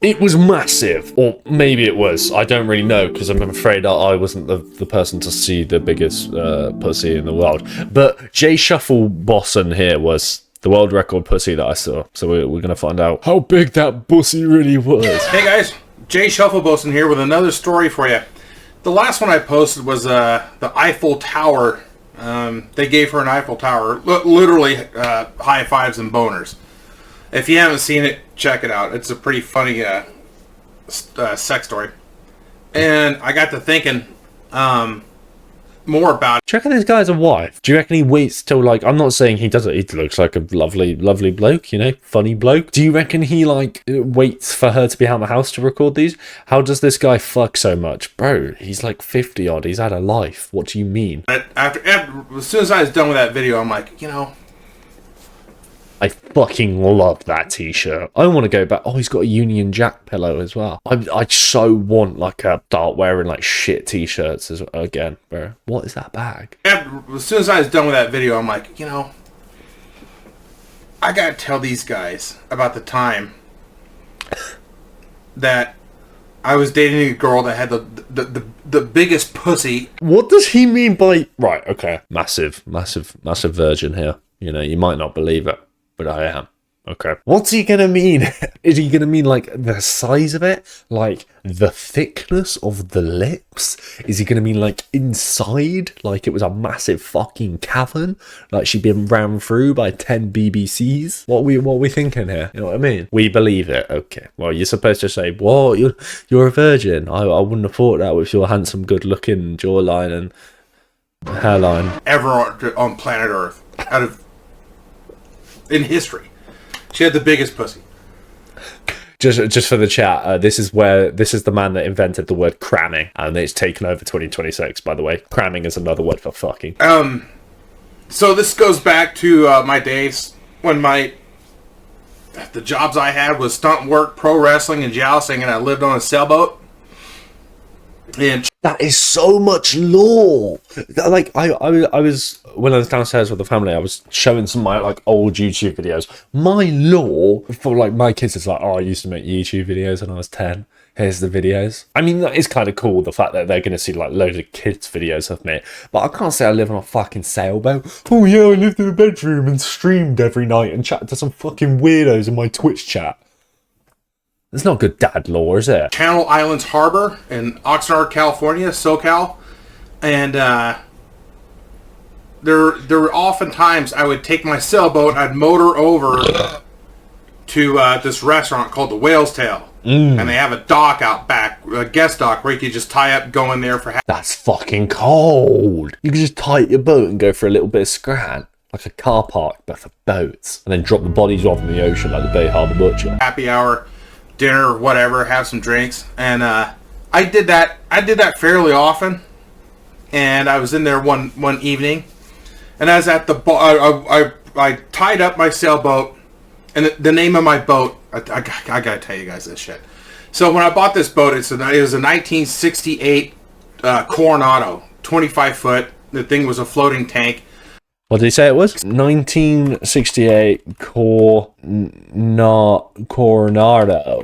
It was massive, or maybe it was. I don't really know because I'm afraid I wasn't the person to see the biggest pussy in the world. But Jay Shufflebosson here was the world record pussy that I saw. So we're gonna find out how big that pussy really was. Hey guys, Jay Shufflebosson here with another story for you. The last one I posted was the Eiffel Tower. They gave her an Eiffel Tower, literally high fives and boners. If you haven't seen it, check it out. It's a pretty funny sex story. And I got to thinking more about it. Do you reckon this guy's a wife? Do you reckon he waits till, like, I'm not saying he does it, he looks like a lovely bloke, you know, funny bloke. Do you reckon he, like, waits for her to be out of the house to record these? How does this guy fuck so much? Bro, he's like 50 odd, he's had a life. What do you mean? After, as soon as I was done with that video, I'm like, you know, I fucking love that t-shirt. I want to go back. Oh, he's got a Union Jack pillow as well. I so want, like, a start wearing, like, shit t-shirts again, bro. What is that bag? As soon as I was done with that video, I'm like, you know, I gotta tell these guys about the time that I was dating a girl that had the biggest pussy. What does he mean by... Right, okay. Massive virgin here. You know, you might not believe it, but I am. Okay. What's he gonna mean? Is he gonna mean, like, the size of it? Like, the thickness of the lips? Is he gonna mean, like, inside? Like, it was a massive fucking cavern? Like, she'd been rammed through by 10 BBCs? What are we thinking here? You know what I mean? We believe it. Okay. Well, you're supposed to say, "What? You're a virgin." I wouldn't have thought that with your handsome, good-looking jawline and hairline. Ever on planet Earth. In history. She had the biggest pussy. Just for the chat, this is the man that invented the word cramming, and it's taken over 2026, by the way. Cramming is another word for fucking. So this goes back to my days when the jobs I had was stunt work, pro wrestling, and jousting, and I lived on a sailboat. And that is so much lore. Like, I was, when I was downstairs with the family, I was showing some of my, like, old YouTube videos. My lore for, like, my kids is like, oh, I used to make YouTube videos when I was 10. Here's the videos. I mean, that is kind of cool, the fact that they're going to see, like, loads of kids' videos of me. But I can't say I live on a fucking sailboat. Oh, yeah, I lived in a bedroom and streamed every night and chatted to some fucking weirdos in my Twitch chat. It's not good dad lore, is it? Channel Islands Harbor in Oxnard, California, SoCal. And there were often times I would take my sailboat and I'd motor over to this restaurant called the Whale's Tail. And they have a dock out back, a guest dock, where you could just tie up, go in there for... That's fucking cold. You can just tie up your boat and go for a little bit of scran. Like a car park, but for boats. And then drop the bodies off in the ocean like the Bay Harbor Butcher. Happy hour, dinner, whatever, have some drinks. And I did that fairly often. And I was in there one evening. And I was at the I tied up my sailboat. And the name of my boat, I gotta tell you guys this shit. So when I bought this boat, it was a 1968 Coronado, 25 foot. The thing was a floating tank. What did he say it was? 1968 Coronado,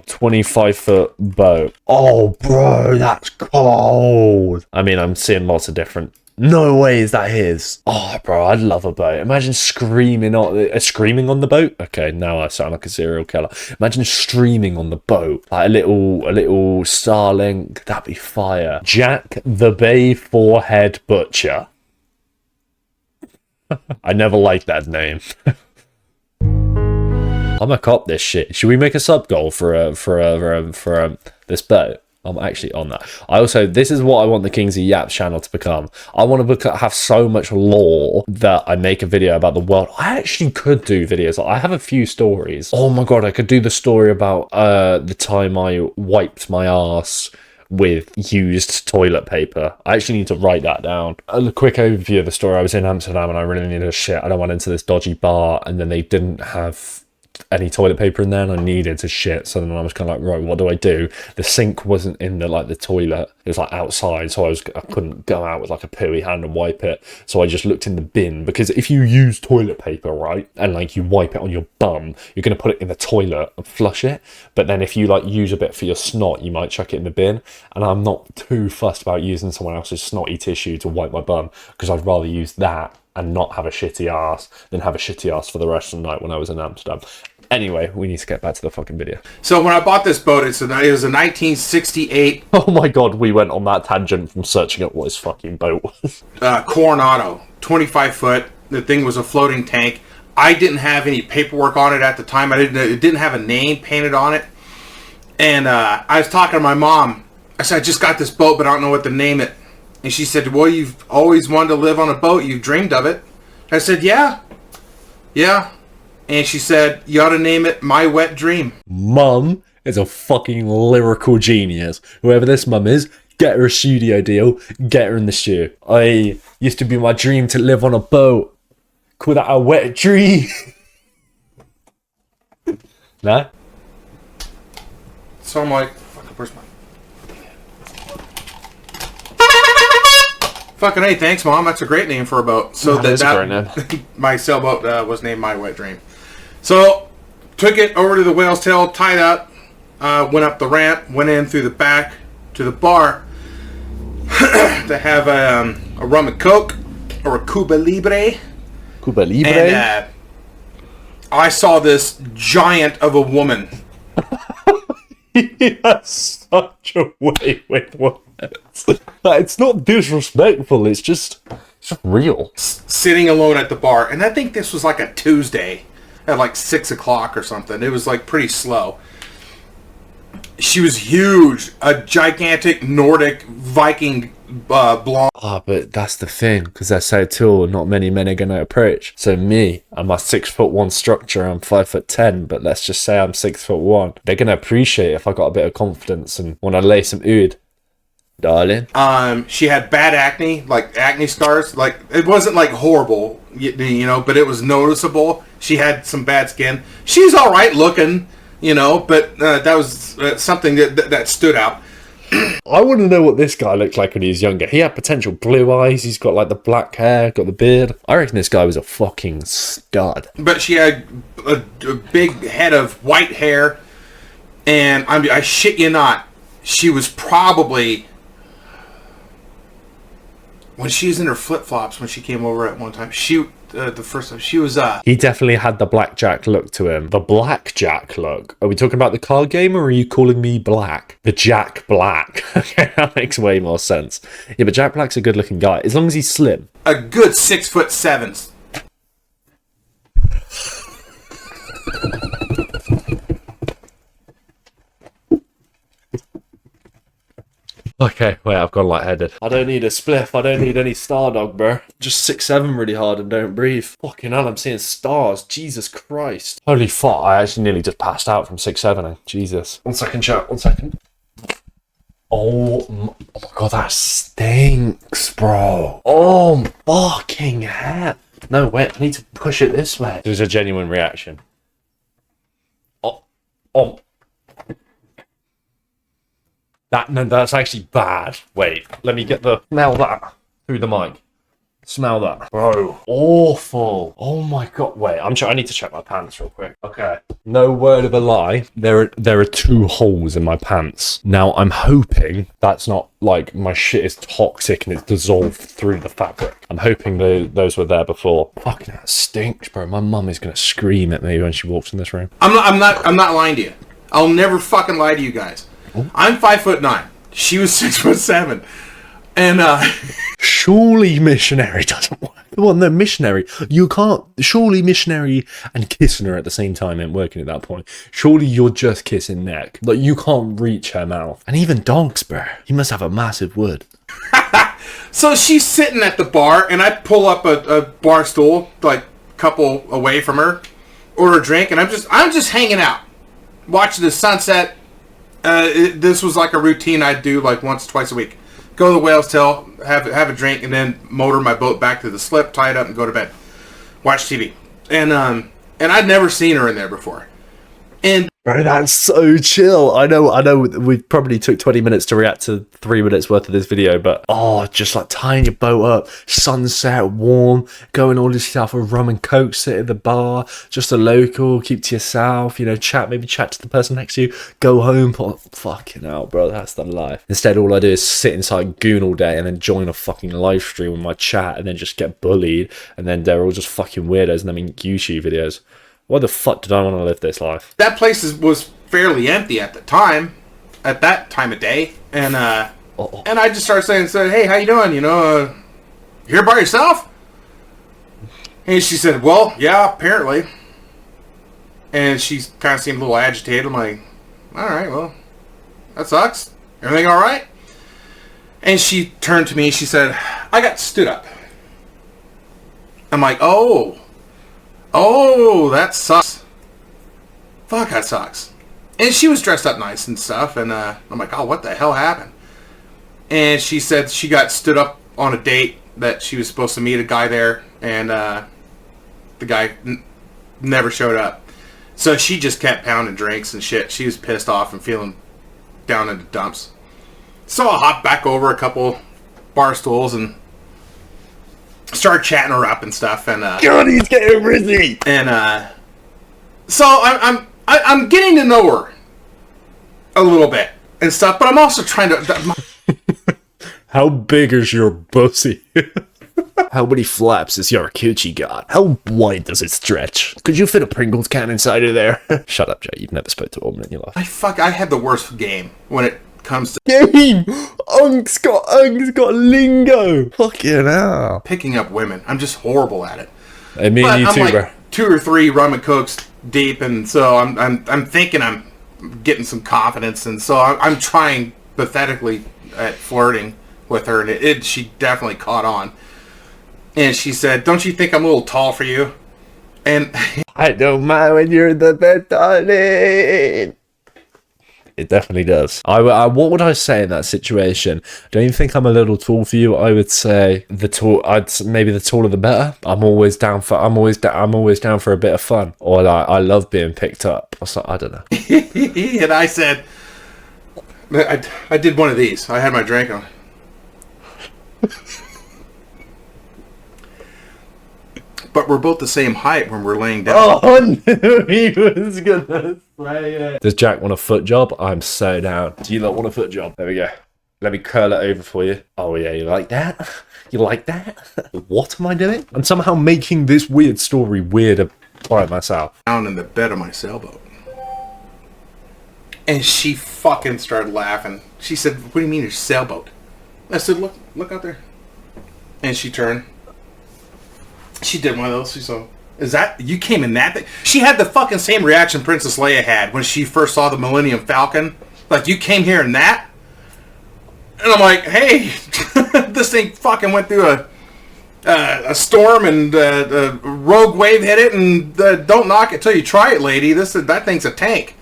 25-foot boat. Oh, bro, that's cold. I mean, I'm seeing lots of different... No way is that his. Oh, bro, I'd love a boat. Imagine screaming on the boat. Okay, now I sound like a serial killer. Imagine streaming on the boat, like a little Starlink. That'd be fire. Jack the Bay Forehead Butcher. I never liked that name. I'm gonna cop this shit. Should we make a sub goal for this boat? I'm actually on that. This is what I want the Kingzy Yaps channel to become. I want to have so much lore that I make a video about the world. I actually could do videos. I have a few stories. Oh my god, I could do the story about the time I wiped my ass with used toilet paper. I actually need to write that down. A quick overview of the story. I was in Amsterdam and I really needed a shit. And I went into this dodgy bar and then they didn't have any toilet paper in there, and I needed to shit. So then I was kind of like, right, what do I do? The sink wasn't in the toilet; it was like outside, so I couldn't go out with like a pooey hand and wipe it. So I just looked in the bin, because if you use toilet paper, right, and like you wipe it on your bum, you're gonna put it in the toilet and flush it. But then if you like use a bit for your snot, you might chuck it in the bin. And I'm not too fussed about using someone else's snotty tissue to wipe my bum, because I'd rather use that and not have a shitty ass than have a shitty ass for the rest of the night when I was in Amsterdam. Anyway, we need to get back to the fucking video. So when I bought this boat, it was a 1968 Oh my god, we went on that tangent from searching up what his fucking boat was. Coronado, 25 foot. The thing was a floating tank. I didn't have any paperwork on it at the time. It didn't have a name painted on it. And I was talking to my mom. I said, I just got this boat, but I don't know what to name it. And she said, well, you've always wanted to live on a boat. You've dreamed of it. I said, yeah. And she said, you ought to name it My Wet Dream. Mum is a fucking lyrical genius. Whoever this mum is, get her a studio deal, get her in the stew. I used to be my dream to live on a boat. Call that a wet dream. Nah? So I'm like, where's my... Fucking hey, thanks, Mom. That's a great name for a boat. So That is a great name. My sailboat was named My Wet Dream. So took it over to the Whale's Tail, tied up, went up the ramp, went in through the back to the bar to have a rum and coke or a Cuba Libre. Cuba Libre. And I saw this giant of a woman. He has such a way with words. It's not disrespectful, it's just real. Sitting alone at the bar. And I think this was like a Tuesday at like 6 o'clock or something. It was like pretty slow. She was huge. A gigantic Nordic Viking blonde. Ah, but that's the thing, because they're so tall, not many men are going to approach. So me, and my 6'1" structure, I'm 5'10", but let's just say I'm 6'1". They're going to appreciate if I got a bit of confidence and want to lay some ood. Darling. She had bad acne, like acne scars. Like, it wasn't like horrible, you know, but it was noticeable. She had some bad skin. She's all right looking, you know, but that was something that stood out. I want to know what this guy looked like when he was younger. He had potential blue eyes. He's got like the black hair, got the beard. I reckon this guy was a fucking stud. But she had a big head of white hair, and I shit you not, she was probably, when she was in her flip flops when she came over at one time, the first time she was he definitely had the blackjack look to him. The blackjack look. Are we talking about the card game, or are you calling me black? The Jack Black. Okay, that makes way more sense. Yeah, but Jack Black's a good looking guy, as long as he's slim. a good 6'7". Okay, wait, I've gone lightheaded. I don't need a spliff. I don't need any star dog, bro. Just 6'7" really hard and don't breathe. Fucking hell, I'm seeing stars. Jesus Christ. Holy fuck, I actually nearly just passed out from 6'7". Jesus. 1 second, chat. 1 second. Oh my god, that stinks, bro. Oh, fucking hell. No, wait, I need to push it this way. There's a genuine reaction. Oh. That's actually bad. Wait, let me get smell that through the mic. Smell that. Bro, awful. Oh my god. Wait, I need to check my pants real quick. Okay. No word of a lie. There are 2 holes in my pants. Now, I'm hoping that's not like my shit is toxic and it's dissolved through the fabric. I'm hoping those were there before. Fucking that stinks, bro. My mum is gonna scream at me when she walks in this room. I'm not lying to you. I'll never fucking lie to you guys. I'm 5'9". She was 6'7", and surely missionary doesn't work. Well, no, missionary. You can't. Surely missionary and kissing her at the same time ain't working at that point. Surely you're just kissing neck. Like, you can't reach her mouth. And even dogs, bro. He must have a massive wood. So she's sitting at the bar, and I pull up a bar stool, like a couple away from her, order a drink, and I'm just hanging out, watching the sunset. This was like a routine I'd do like once, twice a week. Go to the Whale's Tail, have a drink, and then motor my boat back to the slip, tie it up, and go to bed. Watch TV. And I'd never seen her in there before. And Bro, that's so chill. I know we probably took 20 minutes to react to 3 minutes worth of this video, but just like tying your boat up, sunset, warm, going all this stuff with rum and coke, sit at the bar, just a local, keep to yourself, maybe chat to the person next to you, go home, fucking hell, bro, that's the life. Instead, all I do is sit inside Goon all day and then join a fucking live stream with my chat and then just get bullied, and then they're all just fucking weirdos and they make YouTube videos. Why the fuck did I want to live this life? that place was fairly empty at that time of day. And and I just started saying, hey, how you doing? Here by yourself? And she said, well, yeah, apparently. And she kind of seemed a little agitated. I'm like, all right, well, that sucks. Everything all right? And she turned to me. She said, I got stood up. I'm like, oh, that sucks. Fuck, that sucks. And she was dressed up nice and stuff. And I'm like, oh, what the hell happened? And she said she got stood up on a date that she was supposed to meet a guy there. And the guy never showed up. So she just kept pounding drinks and shit. She was pissed off and feeling down in the dumps. So I hopped back over a couple bar stools and started chatting her up and stuff. And God, he's getting rizzy. And so I'm getting to know her a little bit and stuff. But I'm also trying to. How big is your pussy? How many flaps is your coochie got? How wide does it stretch? Could you fit a Pringles can inside of there? Shut up, Jay. You've never spoke to a woman in your life. I had the worst game when it comes to Game! Unk's got lingo! Fucking hell. picking up women. I'm just horrible at it. I mean, But you I'm too, like bro. 2 or 3 rum and cokes deep, and so I'm thinking I'm getting some confidence, and so I'm trying pathetically at flirting with her, and she definitely caught on. And she said, "Don't you think I'm a little tall for you?" And I don't mind when you're in the bed, darling. It definitely does. What would I say in that situation? Don't you think I'm a little tall for you? I would say maybe the taller the better. I'm always down for a bit of fun. Or like, I love being picked up. I don't know. and I said, I did one of these. I had my drink on. But we're both the same height when we're laying down. Oh, I knew he was gonna say it. Does Jack want a foot job? I'm so down. Do you not want a foot job? There we go. Let me curl it over for you. Oh yeah, you like that? You like that? What am I doing? I'm somehow making this weird story weirder by myself. Down in the bed of my sailboat. And she fucking started laughing. She said, "What do you mean your sailboat?" I said, look out there. And she turned. She did one of those. She said, "Is that you came in that thing?" She had the fucking same reaction Princess Leia had when she first saw the Millennium Falcon. Like, you came here in that? And I'm like, hey, this thing fucking went through a storm and a rogue wave hit it, and don't knock it till you try it, lady. That thing's a tank.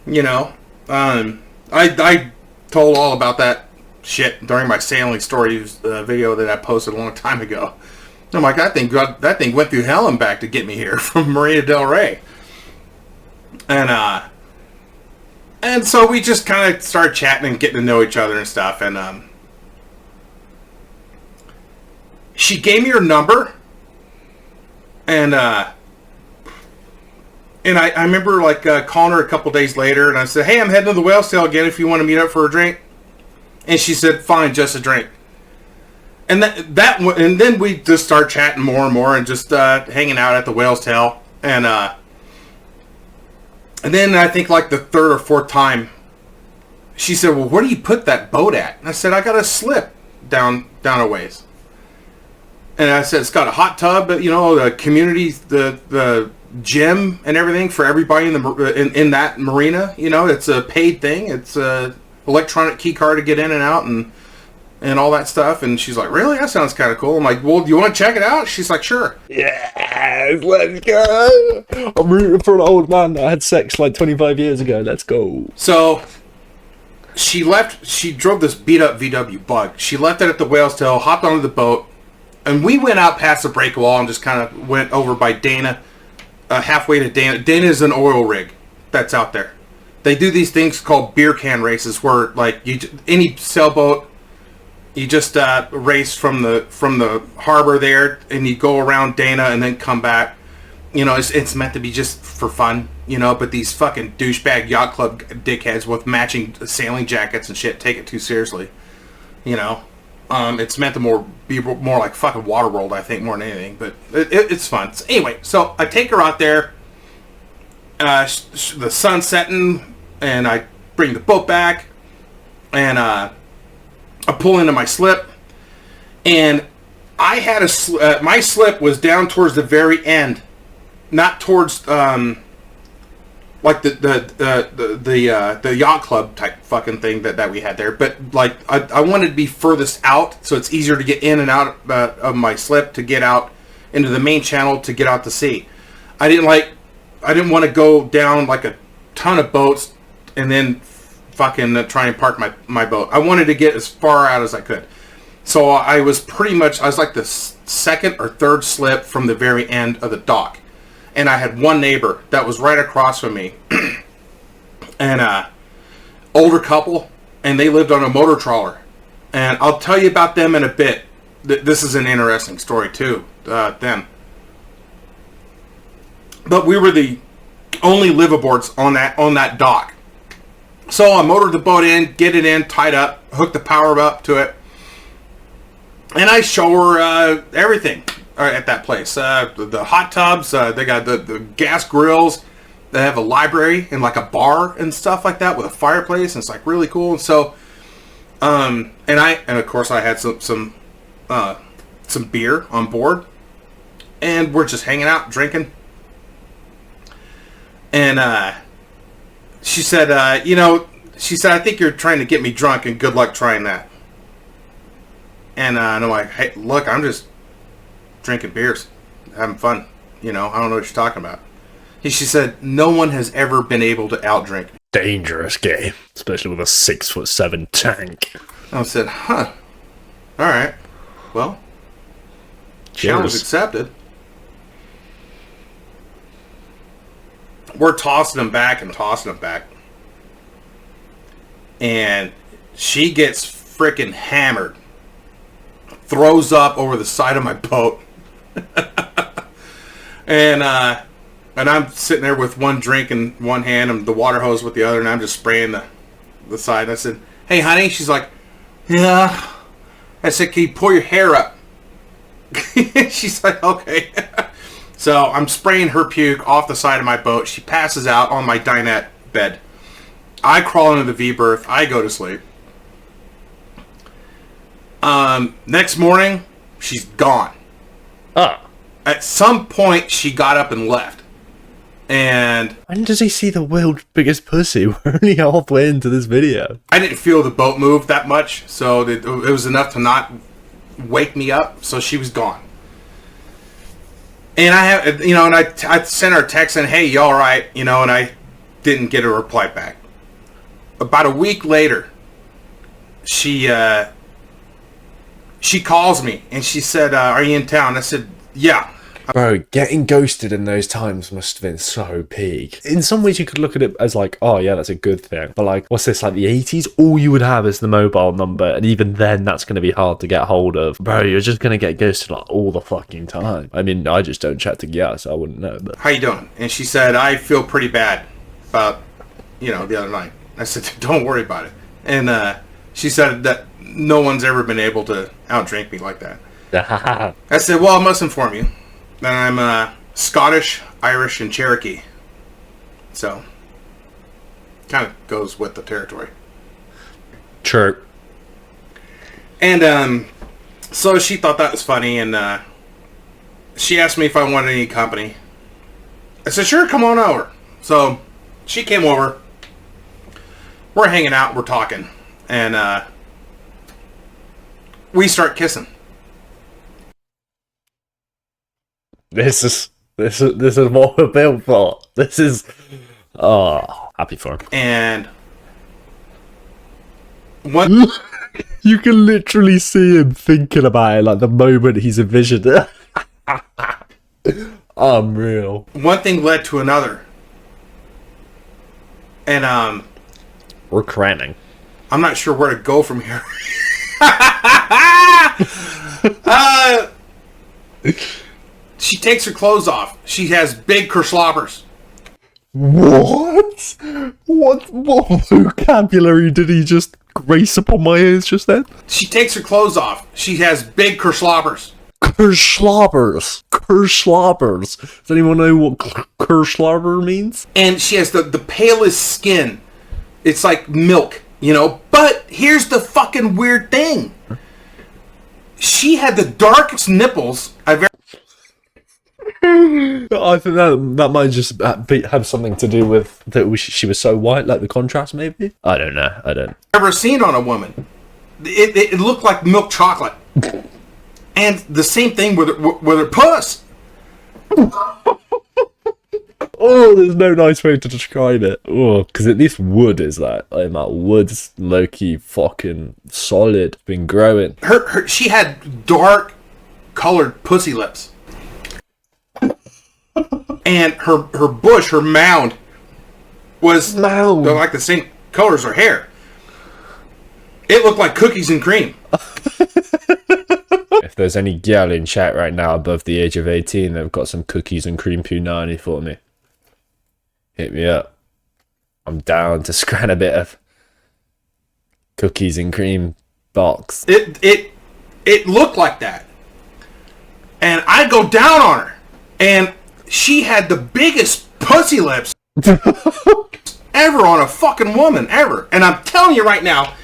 I told all about that shit during my sailing stories video that I posted a long time ago. I'm like, that thing went through hell and back to get me here from Marina del Rey. And so we just kind of started chatting and getting to know each other and stuff. And she gave me her number. And I remember like calling her a couple days later, and I said, "Hey, I'm heading to the Whale's Tail again if you want to meet up for a drink." And she said, "Fine, just a drink." And and then we just start chatting more and more and just hanging out at the Whale's Tail. And then I think like the 3rd or 4th time, she said, "Well, where do you put that boat at?" And I said, "I got a slip down a ways." And I said, "It's got a hot tub, but the community, the gym and everything for everybody in that marina. It's a paid thing. It's a electronic key card to get in and out and all that stuff." And she's like, "Really? That sounds kind of cool." I'm like, "Well, do you want to check it out?" She's like, "Sure." Yes, let's go. I'm rooting for an old man that had sex like 25 years ago. Let's go. So she left. She drove this beat up VW Bug. She left it at the Whale's Tail, hopped onto the boat, and we went out past the break wall and just kind of went over by Dana, halfway to Dana. Dana is an oil rig. that's out there. They do these things called beer can races, where like any sailboat, you just race from the harbor there, and you go around Dana and then come back. You know, it's meant to be just for fun, you know. But these fucking douchebag yacht club dickheads with matching sailing jackets and shit take it too seriously. You know, it's meant to be more like fucking Waterworld, I think, more than anything. But it's fun. So anyway, so I take her out there. The sun's setting, and I bring the boat back, and I pull into my slip, and I had my slip was down towards the very end, not towards like the yacht club type fucking thing that we had there, but like I wanted to be furthest out, so it's easier to get in and out of my slip to get out into the main channel to get out to sea. I didn't want to go down like a ton of boats and then fucking try and park my boat. I wanted to get as far out as I could. So I was like the second or third slip from the very end of the dock. And I had one neighbor that was right across from me. And older couple, and they lived on a motor trawler. And I'll tell you about them in a bit. This is an interesting story too, them. But we were the only liveaboards on that dock. So I motored the boat in, get it in, tied up, hooked the power up to it, and I show her everything at that place. The hot tubs, they got the gas grills, they have a library and like a bar and stuff like that with a fireplace, and it's like really cool. And so, and of course I had some beer on board, and we're just hanging out, drinking. And she said, I think you're trying to get me drunk, and good luck trying that. And I'm like, hey, look, I'm just drinking beers, having fun. You know, I don't know what you're talking about. She said, no one has ever been able to outdrink me. Dangerous game, especially with a 6'7" tank. I said, huh. All right. Well, challenge accepted. We're tossing them back. And she gets freaking hammered. Throws up over the side of my boat. And I'm sitting there with one drink in one hand and the water hose with the other, and I'm just spraying the side. And I said, hey, honey. She's like, yeah. I said, can you pull your hair up? She's like, okay. So I'm spraying her puke off the side of my boat. She passes out on my dinette bed. I crawl into the V-berth. I go to sleep. Next morning, she's gone. Ah. At some point, she got up and left. And when does he see the world's biggest pussy? We're only halfway into this video. I didn't feel the boat move that much, so it was enough to not wake me up. So she was gone. And I sent her a text saying, hey, you all right? You know, and I didn't get a reply back. About a week later, she calls me and she said, are you in town? I said, yeah. Bro, getting ghosted in those times must have been so peak. In some ways you could look at it as like, oh yeah, that's a good thing. But like, what's this, like the 80s? All you would have is the mobile number, and even then that's going to be hard to get hold of. Bro, you're just going to get ghosted like all the fucking time. I mean, I just don't chat to Gia, so I wouldn't know. But how you doing? And she said, I feel pretty bad about, the other night. I said, don't worry about it. And she said that no one's ever been able to outdrink me like that. I said, well, I must inform you that I'm Scottish, Irish, and Cherokee. So, kind of goes with the territory. True. And so she thought that was funny, and she asked me if I wanted any company. I said, sure, come on over. So she came over. We're hanging out, we're talking, and we start kissing. This is what we're built for. This is happy for him. And one you can literally see him thinking about it like the moment he's envisioned it. Unreal. One thing led to another. And We're cramming. I'm not sure where to go from here. She takes her clothes off. She has big kersloppers. What? What vocabulary did he just grace upon my ears just then? She takes her clothes off. She has big kersloppers. Kerschlobbers. Kerschlobbers. Does anyone know what Kerschlobber means? And she has the palest skin. It's like milk, you know? But here's the fucking weird thing. She had the darkest nipples I've ever... I think that might just have something to do with that she was so white, like the contrast, maybe? I don't know. I don't. Ever seen on a woman. It looked like milk chocolate. And the same thing with her puss. Oh, there's no nice way to describe it. Oh, because at least wood is that. Like, that wood's low-key fucking solid. Been growing. She had dark colored pussy lips. And her bush, her mound, was like the same color as her hair. It looked like cookies and cream. If there's any gal in chat right now above the age of 18 that've got some cookies and cream punani for me, hit me up. I'm down to scran a bit of cookies and cream box. It looked like that. And I go down on her. And she had the biggest pussy lips ever on a fucking woman, ever. And I'm telling you right now,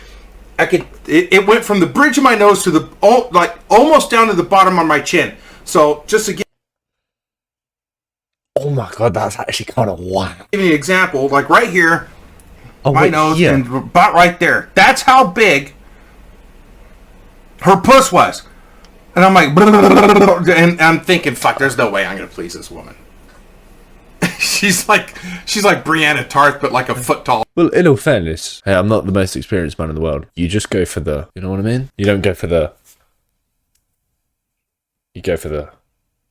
it went from the bridge of my nose to the almost down to the bottom of my chin. So just to give Oh my god, that's actually kind of wild. you an example, like right here, my nose, yeah. and about right there. That's how big her puss was. And I'm like, and I'm thinking, fuck, there's no way I'm gonna please this woman. she's like Brianna Tarth, but like a foot tall. Well, in all fairness, hey, I'm not the most experienced man in the world. You just go for the, you know what I mean? You don't go for the, you go for the,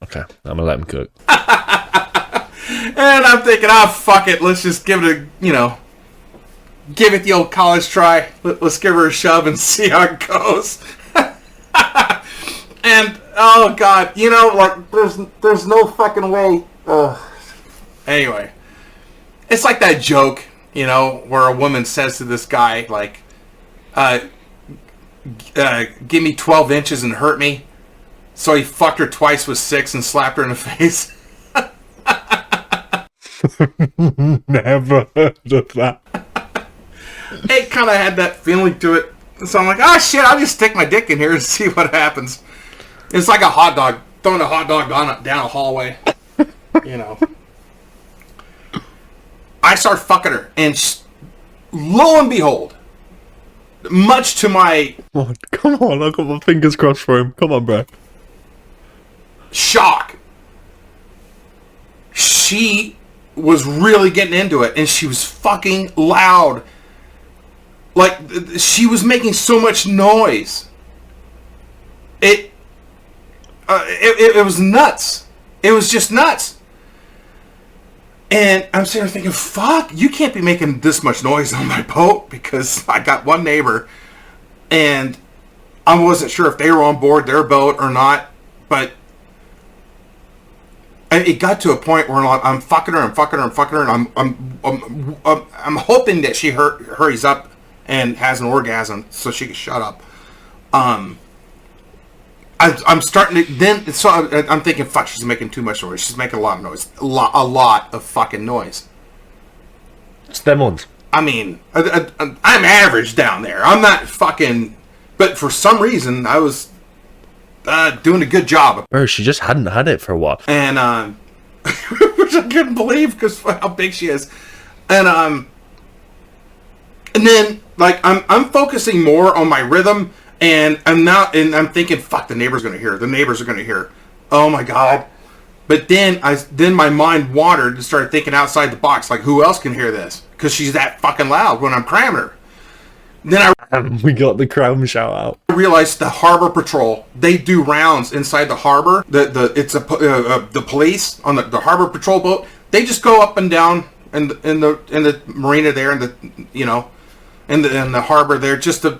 okay, I'm gonna let him cook. And I'm thinking, fuck it, let's just give it give it the old college try. Let's give her a shove and see how it goes. And oh god, like there's no fucking way. Anyway, it's like that joke, where a woman says to this guy, like, give me 12 inches and hurt me. So he fucked her twice with 6 and slapped her in the face. Never heard of that. It kind of had that feeling to it. So I'm like, oh shit, I'll just stick my dick in here and see what happens. It's like a hot dog, throwing a hot dog down a hallway. I start fucking her, and lo and behold, much to my... Come on, I've got my fingers crossed for him. Come on, bro. Shock. She was really getting into it, and she was fucking loud. Like, she was making so much noise. It was nuts. It was just nuts. And I'm sitting there thinking, fuck, you can't be making this much noise on my boat, because I got one neighbor, and I wasn't sure if they were on board their boat or not, but it got to a point where I'm fucking her, and I'm hoping that she hurries up and has an orgasm so she can shut up. I'm starting to then. So I'm thinking, fuck, she's making too much noise. She's making a lot of noise, a lot of fucking noise. It's them ones. I mean, I'm average down there. I'm not fucking, but for some reason I was doing a good job. Bro, she just hadn't had it for a while, and which I couldn't believe because how big she is, and then like I'm focusing more on my rhythm. And I'm thinking, fuck, the neighbor's gonna hear. The neighbors are gonna hear. Oh my god! But then my mind wandered and started thinking outside the box. Like, who else can hear this? Because she's that fucking loud when I'm cramming her. Then we got the crown shout out. I realized the harbor patrol, they do rounds inside the harbor. The police on the harbor patrol boat. They just go up and down in the marina there, in the in the harbor there, just to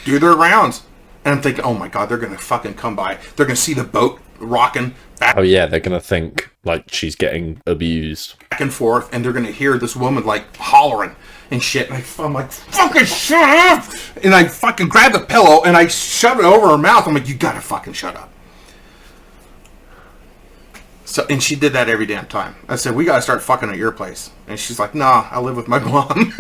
do their rounds. And I'm thinking, oh my god, they're gonna fucking come by. They're gonna see the boat rocking back. Oh yeah, they're gonna think like she's getting abused back and forth, and they're gonna hear this woman like hollering and shit. And I'm like, fucking shut up! And I fucking grab the pillow and I shove it over her mouth. I'm like, you gotta fucking shut up. So, and she did that every damn time. I said, we gotta start fucking at your place. And she's like, nah, I live with my mom.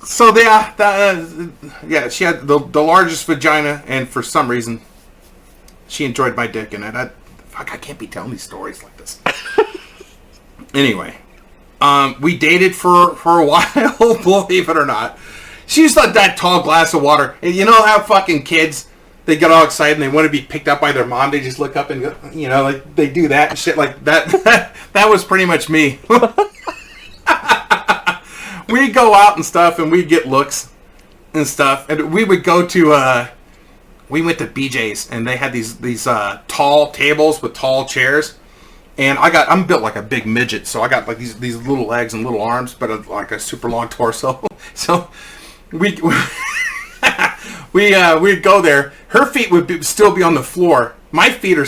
So yeah, she had the largest vagina, and for some reason, she enjoyed my dick in it. I can't be telling these stories like this. Anyway, we dated for a while, believe it or not. She's like that tall glass of water. And you know how fucking kids, they get all excited and they want to be picked up by their mom. They just look up and go, like they do that and shit like that. That was pretty much me. We'd go out and stuff, and we'd get looks and stuff. And we would go to, we went to BJ's, and they had these tall tables with tall chairs. And I'm built like a big midget, so I got like these little legs and little arms, but like a super long torso. So we'd go there. Her feet would still be on the floor. My feet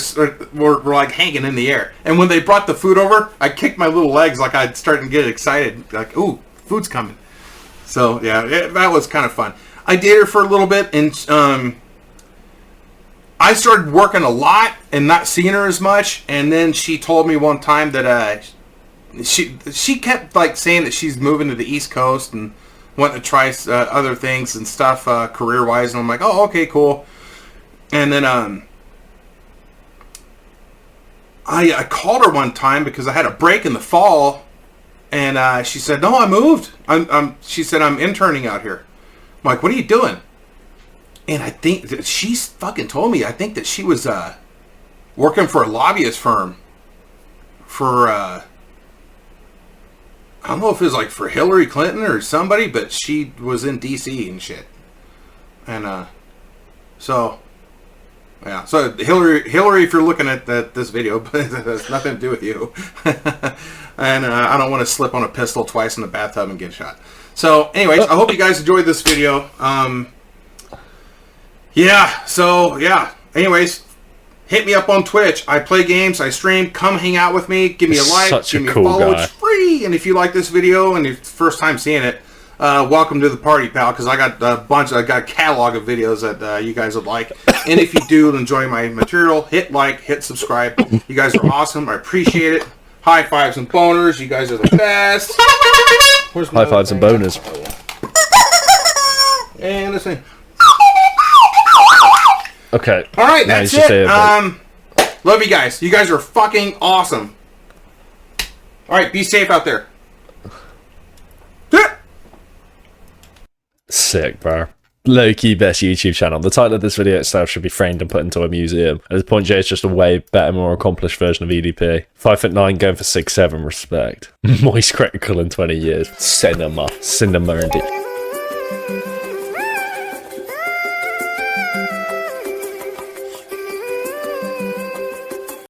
were like hanging in the air. And when they brought the food over, I kicked my little legs like I'd start to get excited. Like, ooh, food's coming. So, yeah, that was kind of fun. I dated her for a little bit, and I started working a lot and not seeing her as much. And then she told me one time that she kept like saying that she's moving to the East Coast and wanting to try other things and stuff career-wise. And I'm like, oh, okay, cool. And then I called her one time because I had a break in the fall. And she said, no, I moved. She said, I'm interning out here. I'm like, what are you doing? And I think that she fucking told me, I think that she was working for a lobbyist firm for, I don't know if it was like for Hillary Clinton or somebody, but she was in D.C. and shit. And so, yeah. So Hillary, if you're looking at this video, but it has nothing to do with you. And I don't want to slip on a pistol twice in the bathtub and get shot. So, anyways, I hope you guys enjoyed this video. Yeah, so, yeah. Anyways, hit me up on Twitch. I play games, I stream. Come hang out with me. Give me a like, give me a follow. It's free. And if you like this video and it's first time seeing it, welcome to the party, pal, because I got a catalog of videos that you guys would like. And if you do enjoy my material, hit like, hit subscribe. You guys are awesome. I appreciate it. High fives and boners. You guys are the best. High fives and boners. And this thing. Okay. All right, that's it. Love you guys. You guys are fucking awesome. All right, be safe out there. Sick, bro. Low-key best YouTube channel. The title of this video itself should be framed and put into a museum. At this point, Jay is just a way better, more accomplished version of EDP. 5'9", going for 6'7", respect. Moist critical in 20 years. Cinema indeed.